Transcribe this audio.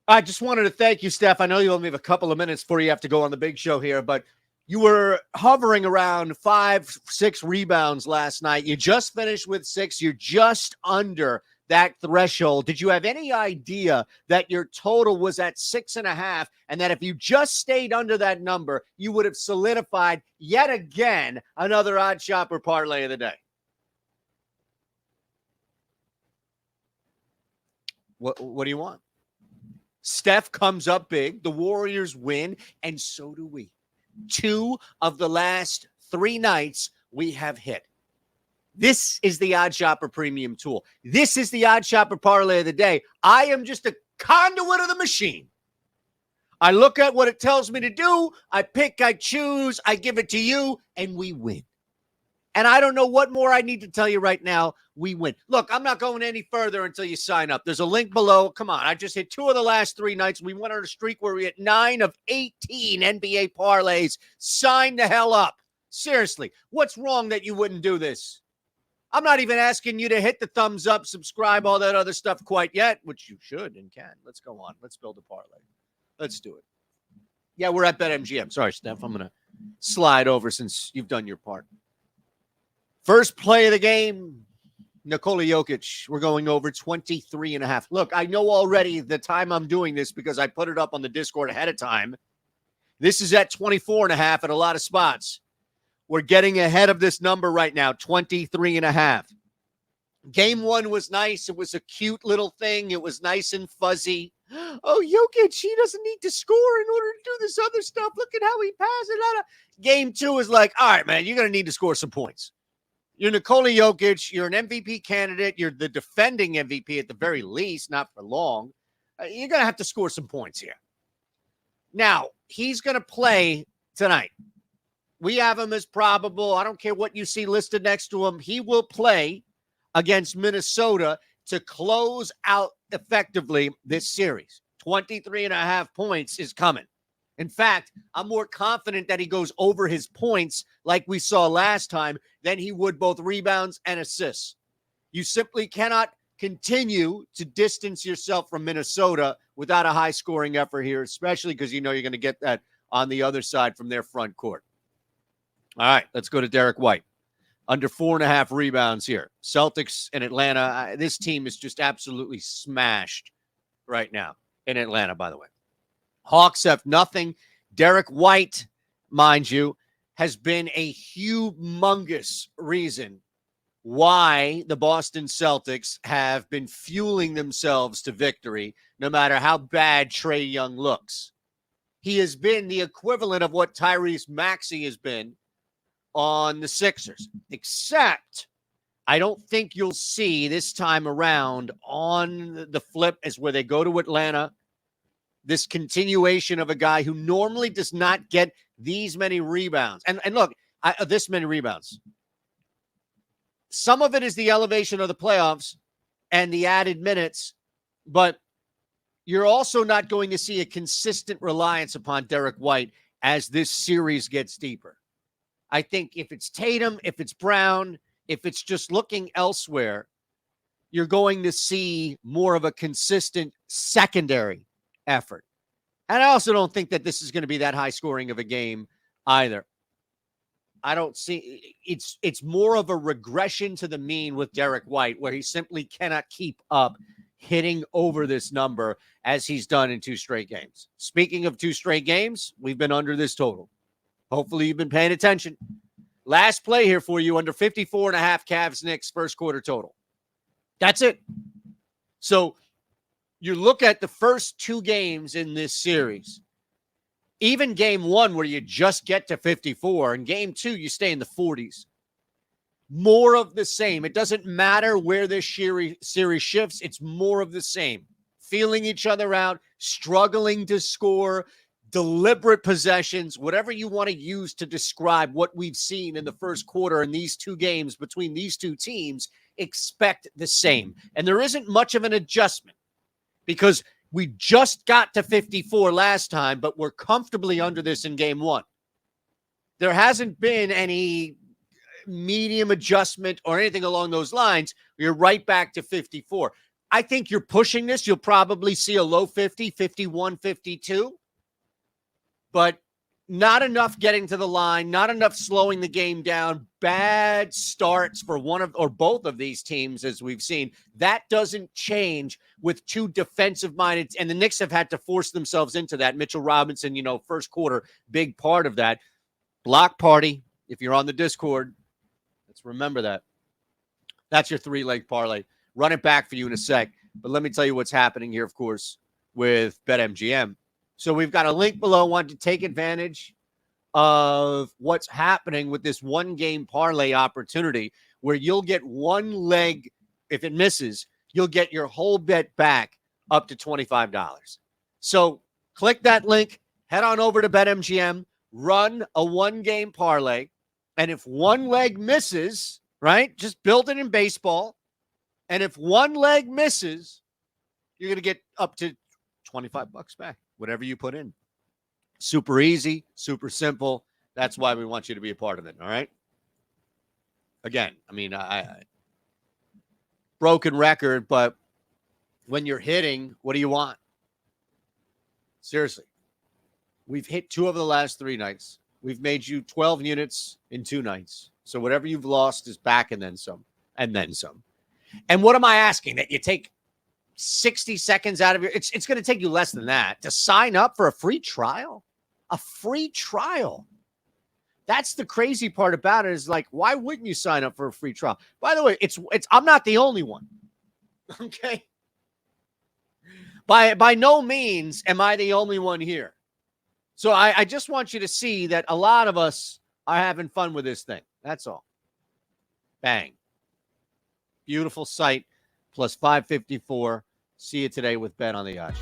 I just wanted to thank you, Steph. I know you only have a couple of minutes before you have to go on the big show here, but you were hovering around 5-6 rebounds last night. You just finished with 6. You're just under that threshold. Did you have any idea that your total was at 6.5, and that if you just stayed under that number, you would have solidified yet again another OddsShopper parlay of the day? What do you want? Steph comes up big, the Warriors win, and so do we. 2 of the last 3 nights we have hit. This is the OddsShopper premium tool. This is the OddsShopper parlay of the day. I am just a conduit of the machine. I look at what it tells me to do. I pick, I choose, I give it to you, and we win. And I don't know what more I need to tell you right now. We win. Look, I'm not going any further until you sign up. There's a link below. Come on. I just hit 2 of the last 3 nights. We went on a streak where we hit 9 of 18 NBA parlays. Sign the hell up. Seriously, what's wrong that you wouldn't do this? I'm not even asking you to hit the thumbs up, subscribe, all that other stuff quite yet, which you should and can. Let's go on. Let's build a parlay. Let's do it. Yeah, we're at BetMGM. Sorry, Steph. I'm going to slide over since you've done your part. First play of the game, Nikola Jokic. We're going over 23.5. Look, I know already the time I'm doing this because I put it up on the Discord ahead of time. This is at 24.5 at a lot of spots. We're getting ahead of this number right now, 23.5. Game 1 was nice. It was a cute little thing. It was nice and fuzzy. Oh, Jokic, he doesn't need to score in order to do this other stuff. Look at how he passes. Game 2 is like, all right, man, you're going to need to score some points. You're Nikola Jokic. You're an MVP candidate. You're the defending MVP at the very least, not for long. You're going to have to score some points here. Now, he's going to play tonight. We have him as probable. I don't care what you see listed next to him. He will play against Minnesota to close out effectively this series. 23.5 points is coming. In fact, I'm more confident that he goes over his points like we saw last time than he would both rebounds and assists. You simply cannot continue to distance yourself from Minnesota without a high-scoring effort here, especially because you know you're going to get that on the other side from their front court. All right, let's go to Derek White. Under 4.5 rebounds here. Celtics in Atlanta. This team is just absolutely smashed right now in Atlanta, by the way. Hawks have nothing. Derek White, mind you, has been a humongous reason why the Boston Celtics have been fueling themselves to victory, no matter how bad Trae Young looks. He has been the equivalent of what Tyrese Maxey has been on the Sixers, except I don't think you'll see this time around on the flip as where they go to Atlanta, this continuation of a guy who normally does not get these many rebounds. And look, this many rebounds. Some of it is the elevation of the playoffs and the added minutes, but you're also not going to see a consistent reliance upon Derek White as this series gets deeper. I think if it's Tatum, if it's Brown, if it's just looking elsewhere, you're going to see more of a consistent secondary effort. And I also don't think that this is going to be that high scoring of a game either. I don't see it's more of a regression to the mean with Derek White, where he simply cannot keep up hitting over this number as he's done in 2 straight games. Speaking of 2 straight games, we've been under this total. Hopefully you've been paying attention. Last play here for you, under 54.5 Cavs Knicks first quarter total. That's it. So you look at the first 2 games in this series, even game 1 where you just get to 54, and game 2 you stay in the 40s. More of the same. It doesn't matter where this series shifts. It's more of the same. Feeling each other out, struggling to score, deliberate possessions, whatever you want to use to describe what we've seen in the first quarter in these 2 games between these 2 teams, expect the same. And there isn't much of an adjustment because we just got to 54 last time, but we're comfortably under this in game 1. There hasn't been any medium adjustment or anything along those lines. You're right back to 54. I think you're pushing this. You'll probably see a low 50, 51, 52. But not enough getting to the line, not enough slowing the game down. Bad starts for one of or both of these teams, as we've seen. That doesn't change with two defensive-minded, and the Knicks have had to force themselves into that. Mitchell Robinson, first quarter, big part of that. Block party, if you're on the Discord, let's remember that. That's your three-leg parlay. Run it back for you in a sec. But let me tell you what's happening here, of course, with BetMGM. So we've got a link below. Want to take advantage of what's happening with this one-game parlay opportunity where you'll get one leg. If it misses, you'll get your whole bet back up to $25. So click that link, head on over to BetMGM, run a one-game parlay, and if one leg misses, right, just build it in baseball, and if one leg misses, you're going to get up to $25 back. Whatever you put in. Super easy, super simple. That's why we want you to be a part of it, all right? Again, I broken record, but when you're hitting, what do you want? Seriously. We've hit 2 of the last 3 nights. We've made you 12 units in 2 nights. So whatever you've lost is back and then some, and then some. And what am I asking? That you take 60 seconds out of your, it's going to take you less than that to sign up for a free trial. A free trial. That's the crazy part about it, is like, why wouldn't you sign up for a free trial? By the way, it's I'm not the only one. Okay. By no means am I the only one here. So I just want you to see that a lot of us are having fun with this thing. That's all. Bang. Beautiful sight. Plus 554. See you today with Bet on the Yacht.